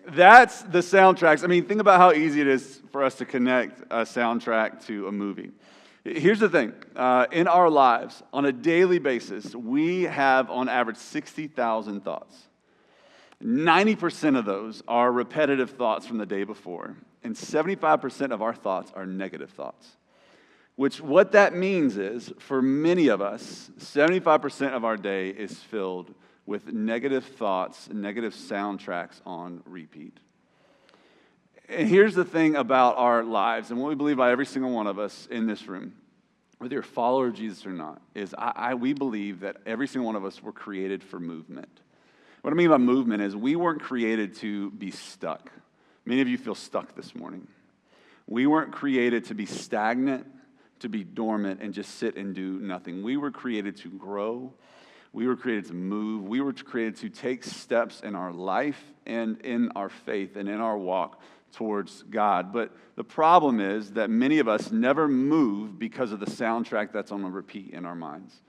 That's the soundtracks. I mean, think about how easy it is for us to connect a soundtrack to a movie. Here's the thing. In our lives, on a daily basis, we have, on average, 60,000 thoughts. 90% of those are repetitive thoughts from the day before, and 75% of our thoughts are negative thoughts. What that means is, for many of us, 75% of our day is filled with negative thoughts, negative soundtracks on repeat. And here's the thing about our lives, and what we believe by every single one of us in this room, whether you're a follower of Jesus or not, is we believe that every single one of us were created for movement. What I mean by movement is we weren't created to be stuck. Many of you feel stuck this morning. We weren't created to be stagnant, to be dormant, and just sit and do nothing. We were created to grow. We were created to move. We were created to take steps in our life and in our faith and in our walk towards God. But the problem is that many of us never move because of the soundtrack that's on a repeat in our minds.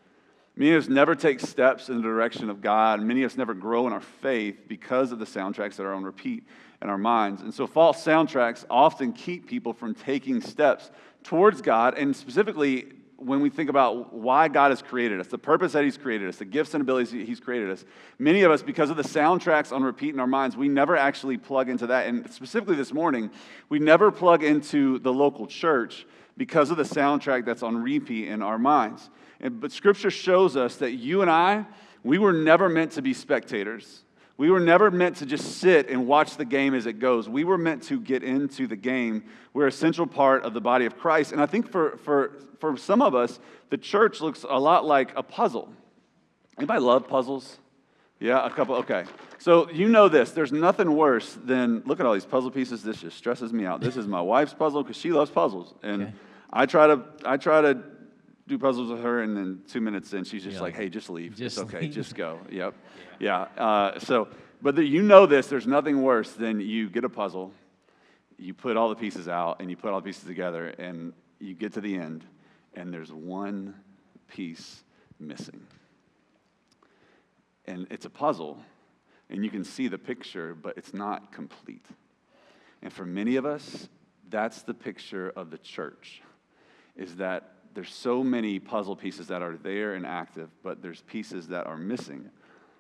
Many of us never take steps in the direction of God. Many of us never grow in our faith because of the soundtracks that are on repeat in our minds. And so false soundtracks often keep people from taking steps towards God, and specifically when we think about why God has created us, the purpose that He's created us, the gifts and abilities He's created us, many of us, because of the soundtracks on repeat in our minds, we never actually plug into that. And specifically this morning, we never plug into the local church because of the soundtrack that's on repeat in our minds. But Scripture shows us that you and I, we were never meant to be spectators. We were never meant to just sit and watch the game as it goes. We were meant to get into the game. We're a central part of the body of Christ. And I think for some of us, the church looks a lot like a puzzle. Anybody love puzzles? Yeah, a couple, okay. So you know this, there's nothing worse than, look at all these puzzle pieces, this just stresses me out. This is my wife's puzzle because she loves puzzles. And okay. I try to do puzzles with her, and then 2 minutes in, she's just like, hey, just leave. It's okay, leave. Just go. Yep. Yeah. But you know this, there's nothing worse than you get a puzzle, you put all the pieces out, and you put all the pieces together, and you get to the end, and there's one piece missing. And it's a puzzle, and you can see the picture, but it's not complete. And for many of us, that's the picture of the church, is that there's so many puzzle pieces that are there and active, but there's pieces that are missing.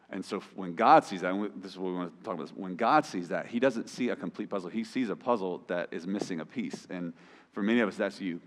And so when God sees that, and this is what we want to talk about, when God sees that, He doesn't see a complete puzzle. He sees a puzzle that is missing a piece. And for many of us, that's you.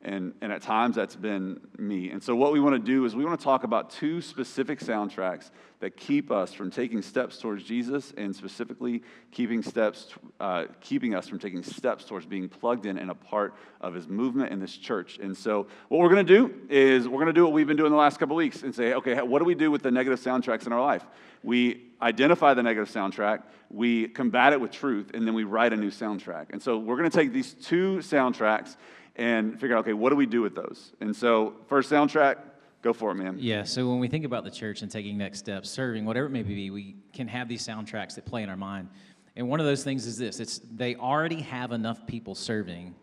And at times, that's been me. And so what we want to do is we want to talk about two specific soundtracks that keep us from taking steps towards Jesus, and specifically keeping us from taking steps towards being plugged in and a part of His movement in this church. And so what we're going to do is we're going to do what we've been doing the last couple of weeks and say, okay, what do we do with the negative soundtracks in our life? We identify the negative soundtrack, we combat it with truth, and then we write a new soundtrack. And so we're going to take these two soundtracks and figure out, okay, what do we do with those? And so, first soundtrack, go for it, man. Yeah, so when we think about the church and taking next steps, serving, whatever it may be, we can have these soundtracks that play in our mind. And one of those things is this, they already have enough people serving.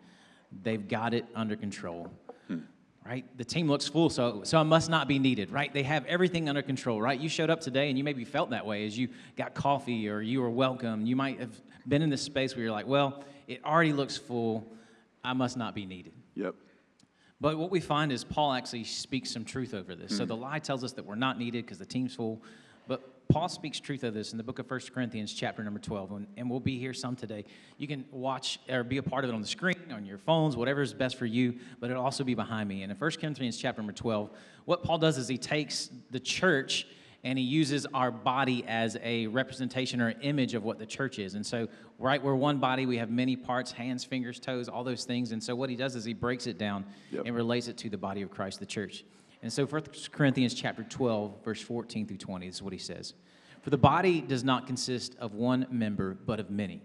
They've got it under control, right? The team looks full, so I must not be needed, right? They have everything under control, right? You showed up today, and you maybe felt that way as you got coffee or you were welcome. You might have been in this space where you're like, well, it already looks full. I must not be needed. Yep. But what we find is Paul actually speaks some truth over this. So the lie tells us that we're not needed because the team's full. But Paul speaks truth of this in the book of 1 Corinthians chapter number 12. And we'll be here some today. You can watch or be a part of it on the screen, on your phones, whatever is best for you. But it'll also be behind me. And in 1 Corinthians chapter number 12, what Paul does is he takes the church and he uses our body as a representation or image of what the church is. And so, right, we're one body. We have many parts, hands, fingers, toes, all those things. And so what he does is he breaks it down and relates it to the body of Christ, the church. And so 1 Corinthians chapter 12, verse 14 through 20, this is what he says. For the body does not consist of one member, but of many.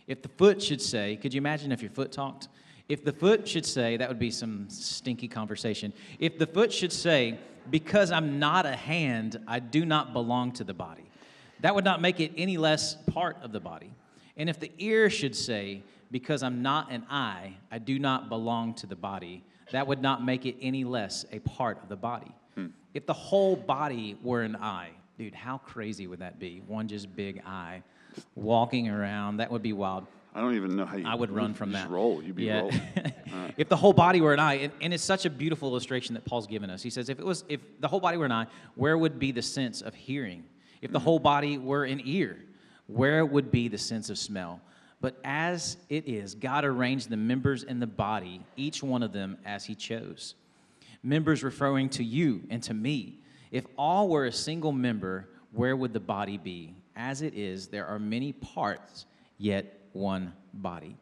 If the foot should say, could you imagine if your foot talked? If the foot should say, that would be some stinky conversation. If the foot should say, because I'm not a hand, I do not belong to the body, that would not make it any less part of the body. And if the ear should say, because I'm not an eye, I do not belong to the body, that would not make it any less a part of the body. If the whole body were an eye, dude, how crazy would that be? One just big eye. walking around. That would be wild. I don't even know how you. I would run from just that. roll. You'd be rolling. If the whole body were an eye, and it's such a beautiful illustration that Paul's given us. He says, if the whole body were an eye, where would be the sense of hearing? If the whole body were an ear, where would be the sense of smell? But as it is, God arranged the members in the body, each one of them as he chose. Members referring to you and to me. If all were a single member, where would the body be? As it is, there are many parts, yet one body.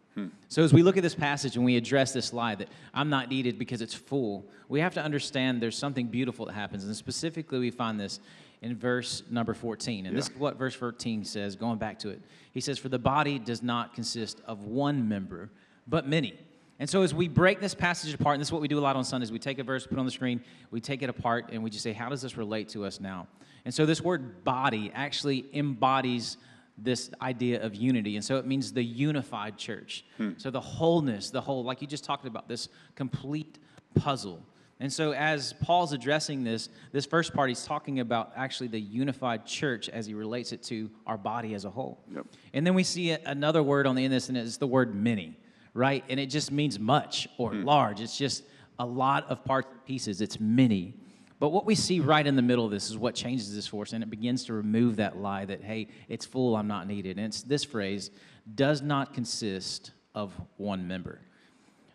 So as we look at this passage and we address this lie that I'm not needed because it's full, we have to understand there's something beautiful that happens. And specifically, we find this in verse number 14. And this is what verse 14 says, going back to it. He says, for the body does not consist of one member, but many. And so as we break this passage apart, and this is what we do a lot on Sundays, we take a verse, put it on the screen, we take it apart, and we just say, how does this relate to us now? And so this word body actually embodies this idea of unity. And so it means the unified church. So the wholeness, the whole, like you just talked about, this complete puzzle. And so as Paul's addressing this first part, he's talking about actually the unified church as he relates it to our body as a whole. Yep. And then we see another word on the end of this, and it's the word many, right? And it just means much or large. It's just a lot of parts and pieces. It's many. But what we see right in the middle of this is what changes this for us, and it begins to remove that lie that, hey, it's full, I'm not needed. And it's this phrase, does not consist of one member.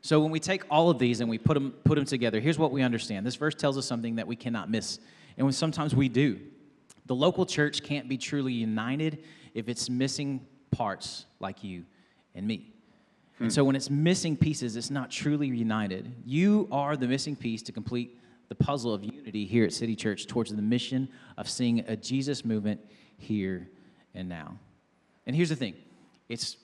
So when we take all of these and we put them together, here's what we understand. This verse tells us something that we cannot miss, and sometimes we do. The local church can't be truly united if it's missing parts like you and me. And so when it's missing pieces, it's not truly united. You are the missing piece to complete the puzzle of unity here at City Church towards the mission of seeing a Jesus movement here and now. And here's the thing. It's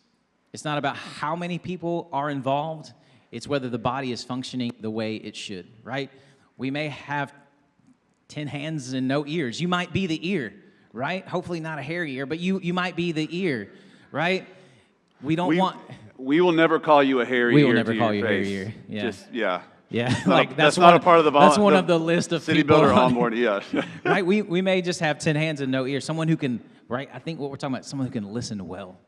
not about how many people are involved. It's whether the body is functioning the way it should, right? We may have 10 hands and no ears. You might be the ear, right? Hopefully not a hairy ear, but you might be the ear, right? We will never call you a hairy ear. We will never call you a face. hairy ear. Yeah. Yeah. Yeah, that's not a part of the That's one of the list of city people builder onboard. Yeah, right. We may just have 10 hands and no ears. Someone who can, right? I think what we're talking about, someone who can listen well,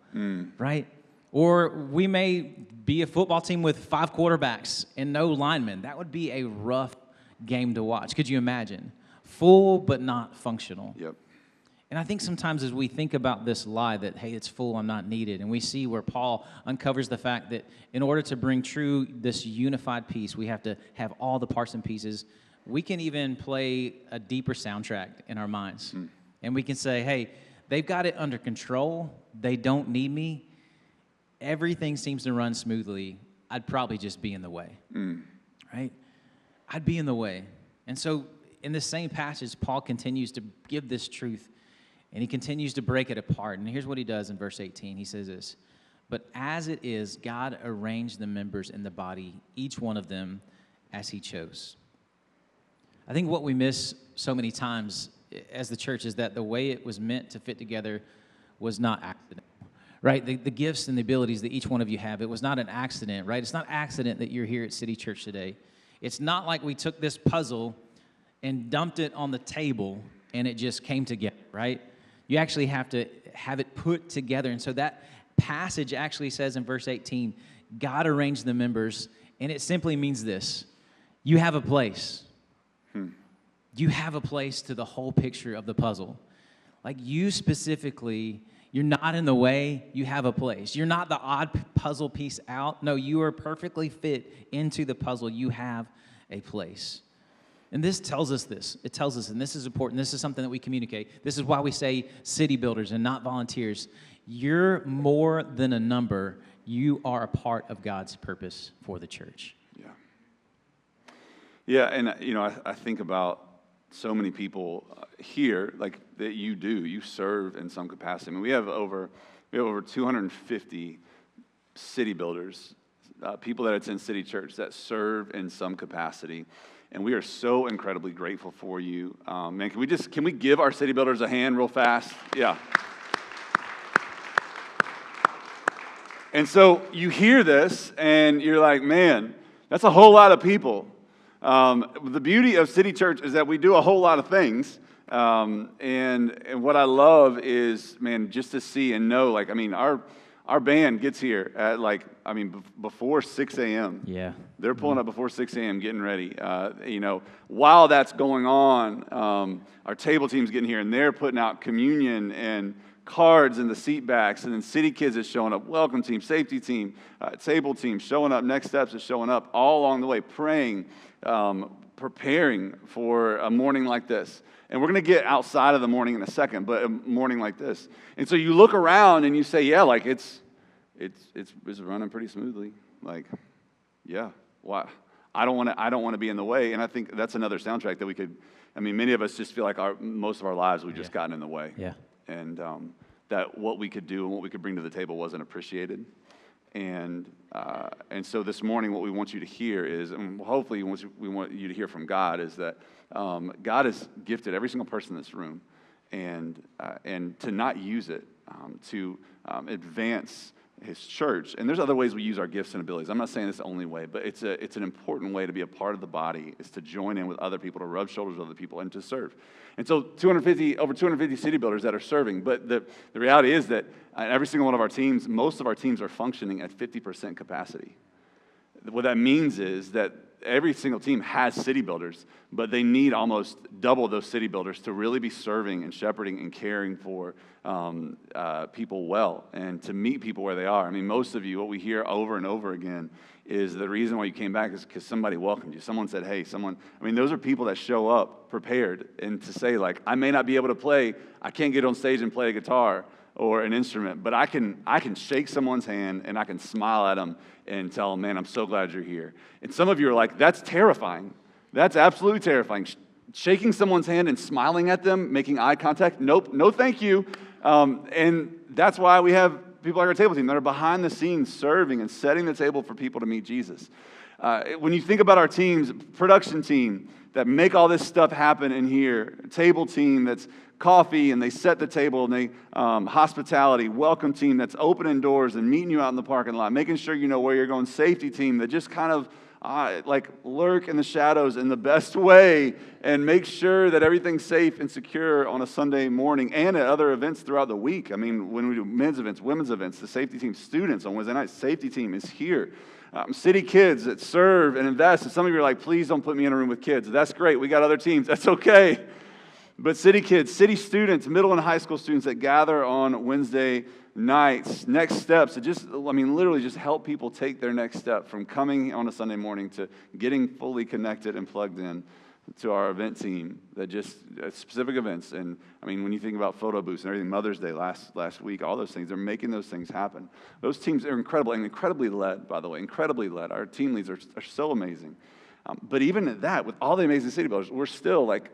right? Or we may be a football team with 5 quarterbacks and no linemen. That would be a rough game to watch. Could you imagine? Full but not functional. Yep. And I think sometimes as we think about this lie that, hey, it's full, I'm not needed, and we see where Paul uncovers the fact that in order to bring true this unified piece, we have to have all the parts and pieces. We can even play a deeper soundtrack in our minds. And we can say, hey, they've got it under control. They don't need me. Everything seems to run smoothly. I'd probably just be in the way, right? I'd be in the way. And so in this same passage, Paul continues to give this truth. And he continues to break it apart. And here's what he does in verse 18. He says this, but as it is, God arranged the members in the body, each one of them as he chose. I think what we miss so many times as the church is that the way it was meant to fit together was not accidental, right? The gifts and the abilities that each one of you have, it was not an accident, right? It's not accident that you're here at City Church today. It's not like we took this puzzle and dumped it on the table and it just came together, right? You actually have to have it put together. And so that passage actually says in verse 18, God arranged the members, and it simply means this. You have a place. You have a place to the whole picture of the puzzle. Like you specifically, you're not in the way, you have a place. You're not the odd puzzle piece out. No, you are perfectly fit into the puzzle. You have a place. And this tells us this. It tells us, and this is important, this is something that we communicate. This is why we say city builders and not volunteers. You're more than a number. You are a part of God's purpose for the church. Yeah. Yeah, and I think about so many people here, like that you serve in some capacity. I mean, we have over 250 city builders, people that attend City Church that serve in some capacity. And we are so incredibly grateful for you. Man, can we give our city builders a hand real fast? Yeah. And so you hear this and you're like, man, that's a whole lot of people. The beauty of City Church is that we do a whole lot of things. And what I love is, man, just to see and know, like, I mean, our band gets here at before 6 a.m. Yeah. They're pulling up before 6 a.m., getting ready. While that's going on, our table team's getting here, and they're putting out communion and cards in the seat backs, and then City Kids is showing up, welcome team, safety team, table team showing up, Next Steps is showing up, all along the way, praying, preparing for a morning like this. And we're going to get outside of the morning in a second, but a morning like this. And so you look around and you say, yeah, like it's running pretty smoothly. Like, yeah, why? I don't want to be in the way. And I think that's another soundtrack that we could. I mean, many of us just feel like most of our lives we've just gotten in the way. Yeah. And that what we could do and what we could bring to the table wasn't appreciated. And so this morning, what we want you to hear is, and hopefully we want you to hear from God, is that God has gifted every single person in this room, and to not use it to advance His church. And there's other ways we use our gifts and abilities. I'm not saying it's the only way, but it's an important way to be a part of the body, is to join in with other people, to rub shoulders with other people, and to serve. And so over 250 city builders that are serving. But the reality is that every single one of our teams, most of our teams are functioning at 50% capacity. What that means is that every single team has city builders, but they need almost double those city builders to really be serving and shepherding and caring for people well, and to meet people where they are. I mean, most of you, what we hear over and over again is the reason why you came back is because somebody welcomed you. Someone said, hey, those are people that show up prepared, and to say, like, I may not be able to play, I can't get on stage and play a guitar or an instrument, but I can shake someone's hand and I can smile at them and tell them, man, I'm so glad you're here. And some of you are like, that's terrifying. That's absolutely terrifying. Shaking someone's hand and smiling at them, making eye contact, nope, no thank you. And that's why we have people like our table team that are behind the scenes serving and setting the table for people to meet Jesus. When you think about our teams, production team that make all this stuff happen in here, table team that's coffee and they set the table, and they hospitality, welcome team that's opening doors and meeting you out in the parking lot, making sure you know where you're going, safety team that just kind of lurk in the shadows in the best way and make sure that everything's safe and secure on a Sunday morning and at other events throughout the week. I mean, when we do men's events, women's events, the safety team, students on Wednesday night, safety team is here. City kids that serve and invest. And some of you are like, please don't put me in a room with kids. That's great. We got other teams. That's okay. But city kids, city students, middle and high school students that gather on Wednesday nights, Next Steps, literally just help people take their next step from coming on a Sunday morning to getting fully connected and plugged in to our event team that just specific events. And I mean, when you think about photo booths and everything, Mother's Day last week, all those things, they're making those things happen. Those teams are incredible and incredibly led, by the way, incredibly led. Our team leads are so amazing. But even at that, with all the amazing city builders, we're still like,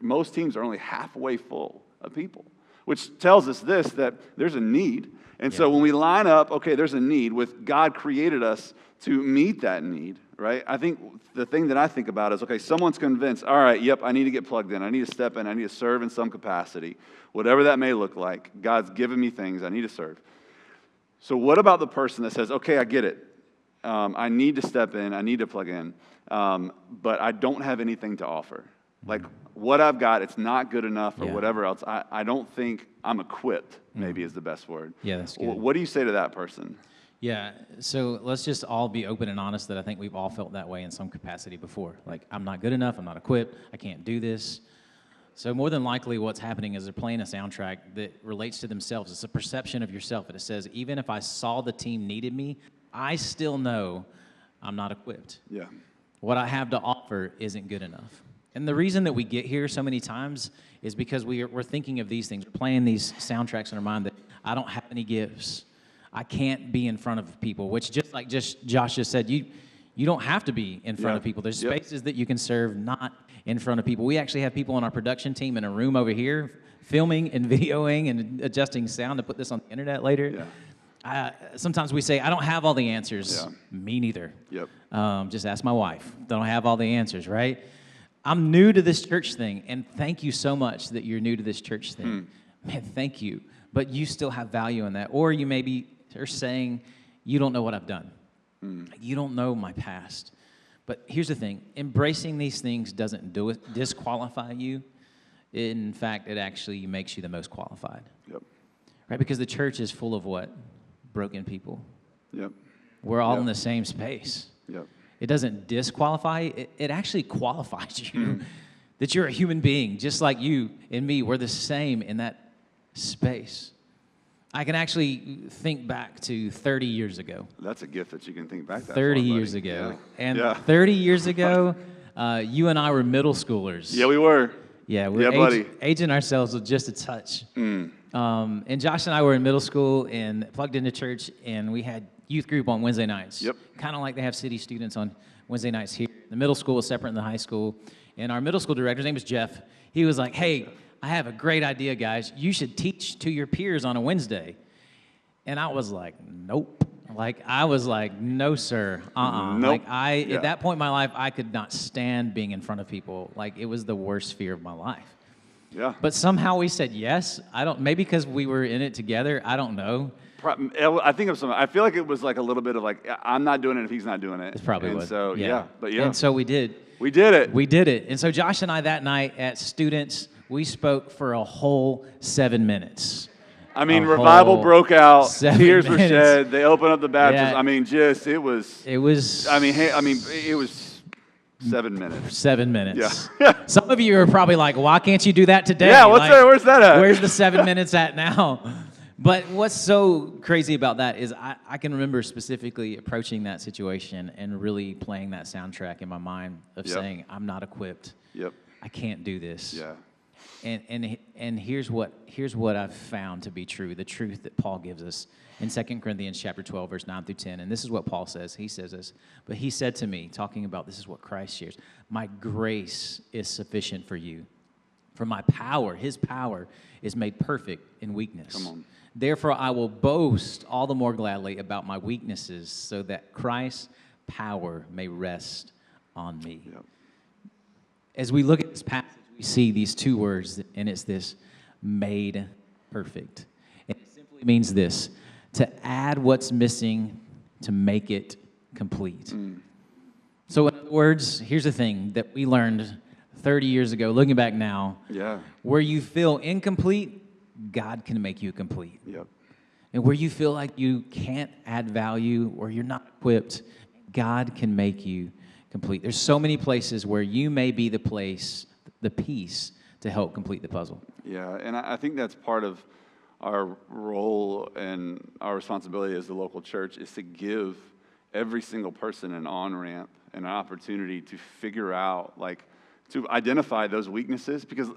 most teams are only halfway full of people, which tells us this, that there's a need. And so when we line up, okay, there's a need, with God created us to meet that need, right? I think the thing that I think about is, okay, someone's convinced, all right, yep, I need to get plugged in. I need to step in. I need to serve in some capacity, whatever that may look like. God's given me things. I need to serve. So what about the person that says, okay, I get it. I need to step in. I need to plug in. But I don't have anything to offer. Like, what I've got, it's not good enough or whatever else. I don't think I'm equipped, maybe is the best word. Yeah, that's good. What do you say to that person? Yeah, so let's just all be open and honest that I think we've all felt that way in some capacity before. Like, I'm not good enough, I'm not equipped, I can't do this. So more than likely what's happening is they're playing a soundtrack that relates to themselves. It's a perception of yourself. And it says, even if I saw the team needed me, I still know I'm not equipped. Yeah. What I have to offer isn't good enough. And the reason that we get here so many times is because we're thinking of these things. We're playing these soundtracks in our mind that I don't have any gifts. I can't be in front of people, which just Josh just said, you don't have to be in front of people. There's spaces that you can serve not in front of people. We actually have people on our production team in a room over here filming and videoing and adjusting sound to put this on the internet later. Yeah. Sometimes we say, I don't have all the answers. Yeah. Me neither. Yep. Just ask my wife. Don't have all the answers, right? I'm new to this church thing, and thank you so much that you're new to this church thing. Man, thank you. But you still have value in that. Or you maybe are saying, you don't know what I've done. You don't know my past. But here's the thing. Embracing these things doesn't disqualify you. In fact, it actually makes you the most qualified. Yep. Right? Because the church is full of what? Broken people. Yep. We're all Yep. in the same space. Yep. It doesn't disqualify, it actually qualifies you. That you're a human being, just like you and me. We're the same in that space. I can actually think back to 30 years ago. That's a gift that you can think back that 30 far, buddy. years ago. Yeah. And Yeah. 30 years ago, you and I were middle schoolers. Yeah, we were. Yeah, we're buddy. aging ourselves with just a touch. And Josh and I were in middle school and plugged into church, and we had youth group on Wednesday nights. Yep. Kind of like they have city students on Wednesday nights here. The middle school was separate than the high school. And our middle school director, his name was Jeff, he was like, hey, I have a great idea, guys. You should teach to your peers on a Wednesday. And I was like, nope. I was like, no, sir. Nope. At that point in my life, I could not stand being in front of people. It was the worst fear of my life. Yeah. But somehow we said yes. Maybe because we were in it together. I don't know. I think of something. I feel like it was like a little bit of I'm not doing it if he's not doing it. It's probably and what. So yeah. And so we did. We did it. We did it. And so Josh and I that night at Students, we spoke for a whole 7 minutes. I mean, A revival whole broke out. 7 Tears were minutes. shed. They opened up the baptism. Yeah. I mean, it was. It was. It was 7 minutes. 7 minutes. Yeah. Some of you are probably like, why can't you do that today? Yeah. Where's that at? Where's the 7 minutes at now? But what's so crazy about that is I can remember specifically approaching that situation and really playing that soundtrack in my mind of saying, I'm not equipped. Yep. I can't do this. Yeah. And here's what I've found to be true, the truth that Paul gives us in 2 Corinthians chapter 12, verse 9 through 10. And this is what Paul says. He says this, but he said to me, talking about this is what Christ shares, my grace is sufficient for you. For my power, his power, is made perfect in weakness. Come on. Therefore, I will boast all the more gladly about my weaknesses so that Christ's power may rest on me. Yep. As we look at this passage, we see these two words, and it's this, made perfect. And it simply means this, to add what's missing to make it complete. So in other words, here's the thing that we learned 30 years ago, looking back now, Yeah. where you feel incomplete, God can make you complete. Yep. And where you feel like you can't add value or you're not equipped, God can make you complete. There's so many places where you may be the piece to help complete the puzzle. Yeah, and I think that's part of our role and our responsibility as the local church is to give every single person an on-ramp and an opportunity to figure out, to identify those weaknesses, because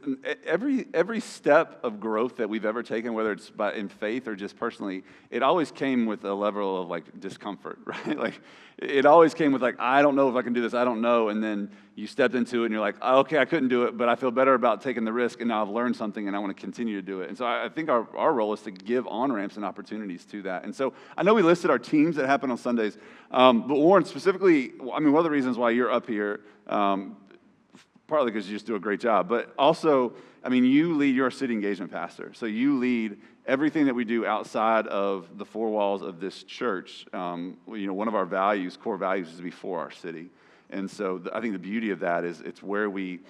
every step of growth that we've ever taken, whether it's in faith or just personally, it always came with a level of discomfort, right? It always came with I don't know if I can do this, I don't know, and then you stepped into it and you're like, oh, okay, I couldn't do it, but I feel better about taking the risk, and now I've learned something and I want to continue to do it. And so I think our role is to give on-ramps and opportunities to that. And so I know we listed our teams that happen on Sundays, but Warren, specifically, one of the reasons why you're up here, partly because you just do a great job, but also, you're a city engagement pastor. So you lead everything that we do outside of the four walls of this church. One of our core values is to be for our city. And so I think the beauty of that is it's where we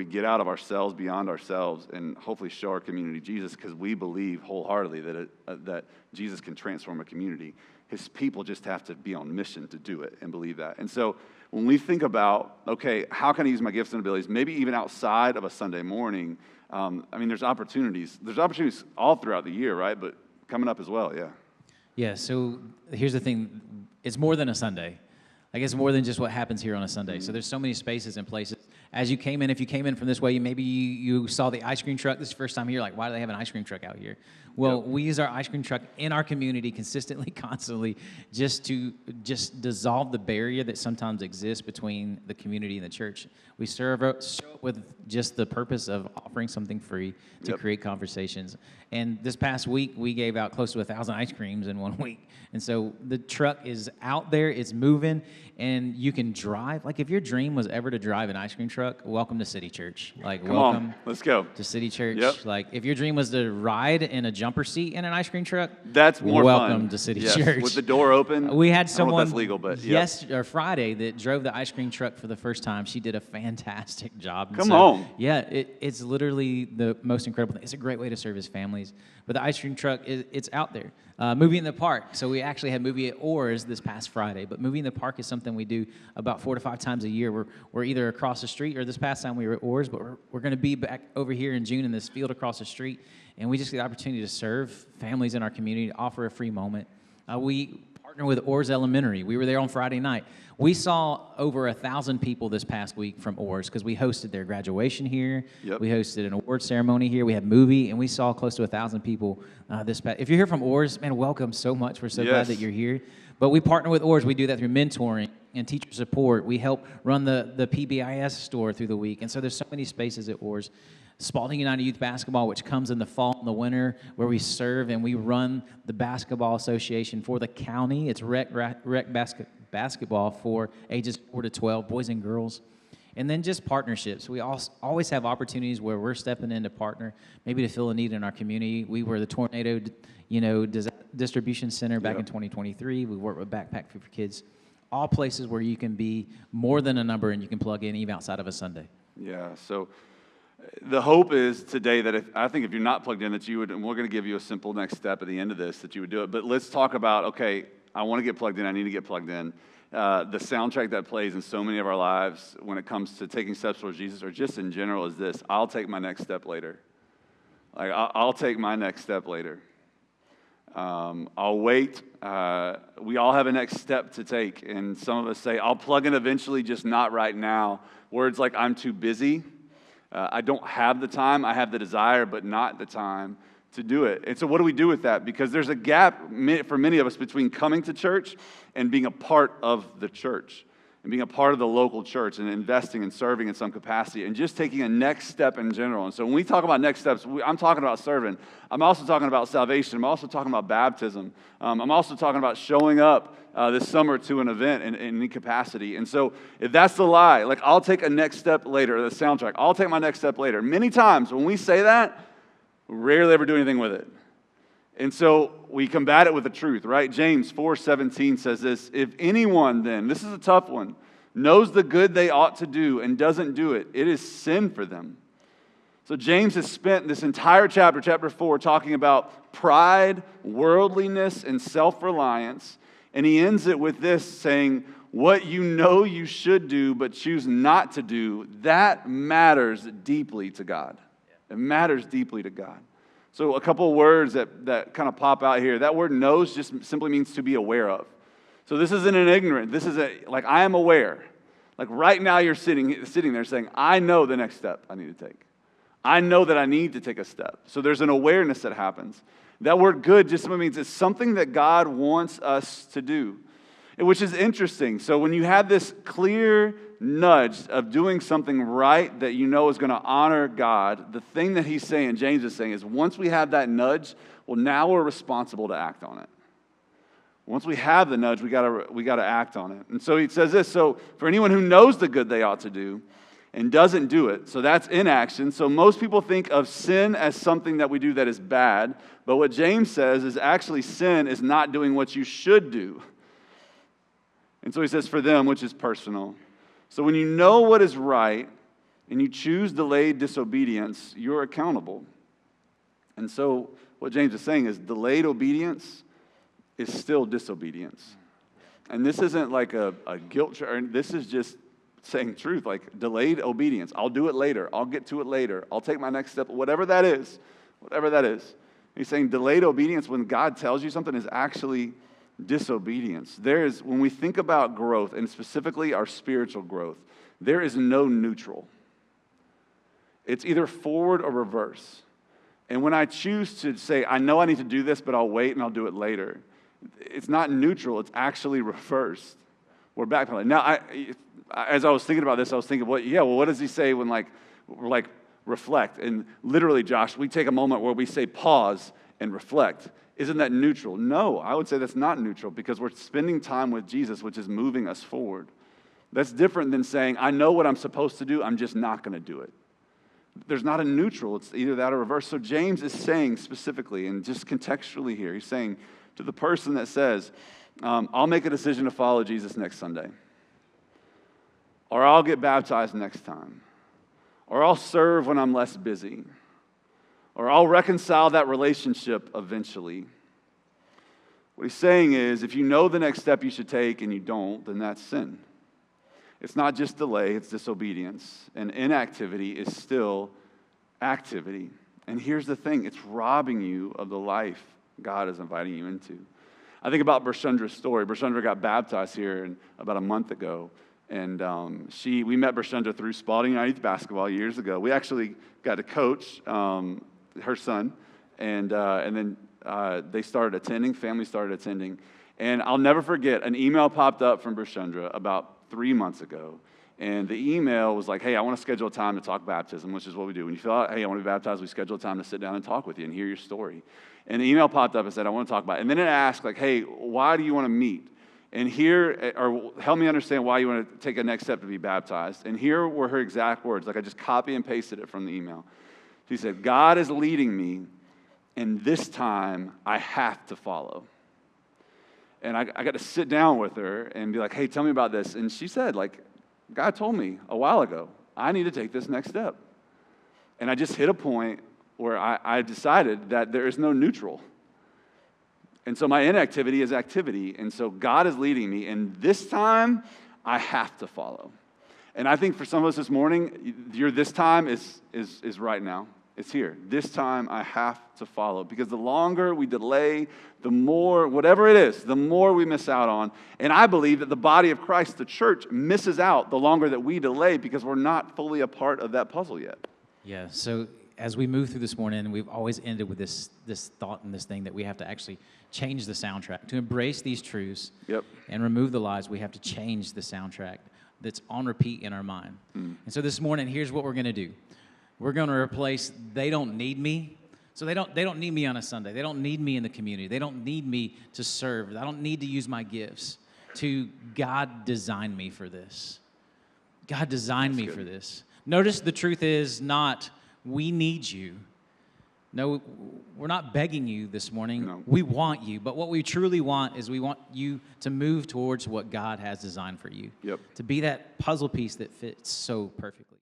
get out of ourselves, beyond ourselves, and hopefully show our community Jesus, because we believe wholeheartedly that Jesus can transform a community. His people just have to be on mission to do it and believe that. And so when we think about, okay, how can I use my gifts and abilities, maybe even outside of a Sunday morning, there's opportunities. There's opportunities all throughout the year, right? But coming up as well, yeah. Yeah, so here's the thing. It's more than a Sunday. It's more than just what happens here on a Sunday. So there's so many spaces and places. As you came in, if you came in from this way, maybe you saw the ice cream truck. This is the first time here, why do they have an ice cream truck out here? Well, we use our ice cream truck in our community consistently, constantly, just to dissolve the barrier that sometimes exists between the community and the church. We show up with just the purpose of offering something free to create conversations. And this past week, we gave out close to 1,000 ice creams in 1 week. And so the truck is out there, it's moving, and you can drive. If your dream was ever to drive an ice cream truck, welcome to City Church. Come welcome on, let's go to City Church. Yep. If your dream was to ride in a jumper seat in an ice cream truck, That's more welcome fun. to City Yes, Church. with the door open. We had I don't know someone if that's legal, but yep. Friday that drove the ice cream truck for the first time. She did a fantastic job. And Come on. Yeah, it's literally the most incredible thing. It's a great way to serve his families. But the ice cream truck, it's out there. Movie in the Park. So we actually had Movie at Oars this past Friday. But Movie in the Park is something we do about 4 to 5 times a year. We're either across the street, or this past time we were at Oars, but we're going to be back over here in June in this field across the street. And we just get the opportunity to serve families in our community, to offer a free moment. We partner with Oars Elementary. We were there on Friday night. We saw over 1,000 people this past week from Oars because we hosted their graduation here. Yep. We hosted an award ceremony here. We had movie, and we saw close to 1,000 people this past. If you're here from Oars, man, welcome so much. We're so glad that you're here. But we partner with Oars. We do that through mentoring and teacher support. We help run the PBIS store through the week. And so there's so many spaces at Oars. Spalding United Youth Basketball, which comes in the fall and the winter, where we serve and we run the basketball association for the county. It's rec basketball for ages 4 to 12, boys and girls. And then just partnerships. We always have opportunities where we're stepping in to partner, maybe to fill a need in our community. We were the Tornado, distribution center back in 2023. We work with Backpack for Kids. All places where you can be more than a number and you can plug in even outside of a Sunday. Yeah, so the hope is today that I think if you're not plugged in, that you would, and we're going to give you a simple next step at the end of this, that you would do it. But let's talk about, okay, I want to get plugged in. I need to get plugged in. The soundtrack that plays in so many of our lives when it comes to taking steps towards Jesus, or just in general, is this: I'll take my next step later. Like, I'll take my next step later. I'll wait. We all have a next step to take. And some of us say, I'll plug in eventually, just not right now. Words like, I'm too busy. I don't have the time. I have the desire, but not the time to do it. And so what do we do with that? Because there's a gap for many of us between coming to church and being a part of the church, and being a part of the local church, and investing and serving in some capacity, and just taking a next step in general. And so when we talk about next steps, I'm talking about serving. I'm also talking about salvation. I'm also talking about baptism. I'm also talking about showing up this summer to an event in any capacity. And so if that's the lie, like, I'll take a next step later, the soundtrack, I'll take my next step later. Many times when we say that, we rarely ever do anything with it. And so we combat it with the truth, right? James 4:17 says this: if anyone then, this is a tough one, knows the good they ought to do and doesn't do it, it is sin for them. So James has spent this entire chapter 4, talking about pride, worldliness, and self-reliance. And he ends it with this, saying, what you know you should do but choose not to do, that matters deeply to God. It matters deeply to God. So a couple of words that kind of pop out here. That word knows just simply means to be aware of. So this isn't an ignorant. This is like, I am aware. Like, right now you're sitting there saying, I know the next step I need to take. I know that I need to take a step. So there's an awareness that happens. That word good just simply means it's something that God wants us to do, which is interesting. So when you have this clear nudge of doing something right that you know is going to honor God, the thing that he's saying, James is saying, is once we have that nudge, well, now we're responsible to act on it. Once we have the nudge, we got to act on it. And so he says this: so for anyone who knows the good they ought to do and doesn't do it, so that's inaction. So most people think of sin as something that we do that is bad, but what James says is actually sin is not doing what you should do. And so he says for them, which is personal. So when you know what is right and you choose delayed disobedience, you're accountable. And so what James is saying is delayed obedience is still disobedience. And this isn't like a guilt trip. This is just saying truth, like delayed obedience. I'll do it later. I'll get to it later. I'll take my next step, whatever that is. Whatever that is. He's saying delayed obedience, when God tells you something, is actually disobedience. When we think about growth, and specifically our spiritual growth, there is no neutral. It's either forward or reverse. And when I choose to say, I know I need to do this, but I'll wait and I'll do it later, it's not neutral, it's actually reversed. We're backpedaling. Now, as I was thinking about this, I was thinking, what does he say when we're reflect? And literally, Josh, we take a moment where we say pause and reflect. Isn't that neutral? No, I would say that's not neutral, because we're spending time with Jesus, which is moving us forward. That's different than saying, I know what I'm supposed to do, I'm just not going to do it. there's not a neutral. It's either that or reverse. So James is saying specifically, and just contextually here, he's saying to the person that says, I'll make a decision to follow Jesus next Sunday, or I'll get baptized next time, or I'll serve when I'm less busy, or I'll reconcile that relationship eventually. What he's saying is, if you know the next step you should take and you don't, then that's sin. It's not just delay, it's disobedience. And inactivity is still activity. And here's the thing, it's robbing you of the life God is inviting you into. I think about Bershandra's story. Bershandra got baptized here about a month ago. And we met Bershandra through Spalding United basketball years ago. We actually got to coach her son. And then they started attending, family started attending. And I'll never forget, an email popped up from Bershandra about 3 months ago. And the email was like, hey, I want to schedule a time to talk baptism, which is what we do. When you fill out, hey, I want to be baptized, we schedule a time to sit down and talk with you and hear your story. And the email popped up and said, I want to talk about it. And then it asked, like, hey, why do you want to meet? And here, or help me understand why you want to take a next step to be baptized. And here were her exact words. Like, I just copy and pasted it from the email. She said, God is leading me, and this time I have to follow. And I got to sit down with her and be like, hey, tell me about this. And she said, like, God told me a while ago, I need to take this next step. And I just hit a point where I decided that there is no neutral. And so my inactivity is activity. And so God is leading me. And this time, I have to follow. And I think for some of us this morning, your this time is right now. It's here. This time I have to follow, because the longer we delay, the more, whatever it is, the more we miss out on. And I believe that the body of Christ, the church, misses out the longer that we delay, because we're not fully a part of that puzzle yet. Yeah, so as we move through this morning, we've always ended with this thought and this thing that we have to actually change the soundtrack. To embrace these truths and remove the lies, we have to change the soundtrack that's on repeat in our mind. And so this morning, here's what we're going to do. We're going to replace "they don't need me." So they don't need me on a Sunday. They don't need me in the community. They don't need me to serve. I don't need to use my gifts. To God designed me for this. God designed me for this. Notice the truth is not, we need you. No, we're not begging you this morning. No. We want you. But what we truly want is we want you to move towards what God has designed for you. Yep. To be that puzzle piece that fits so perfectly.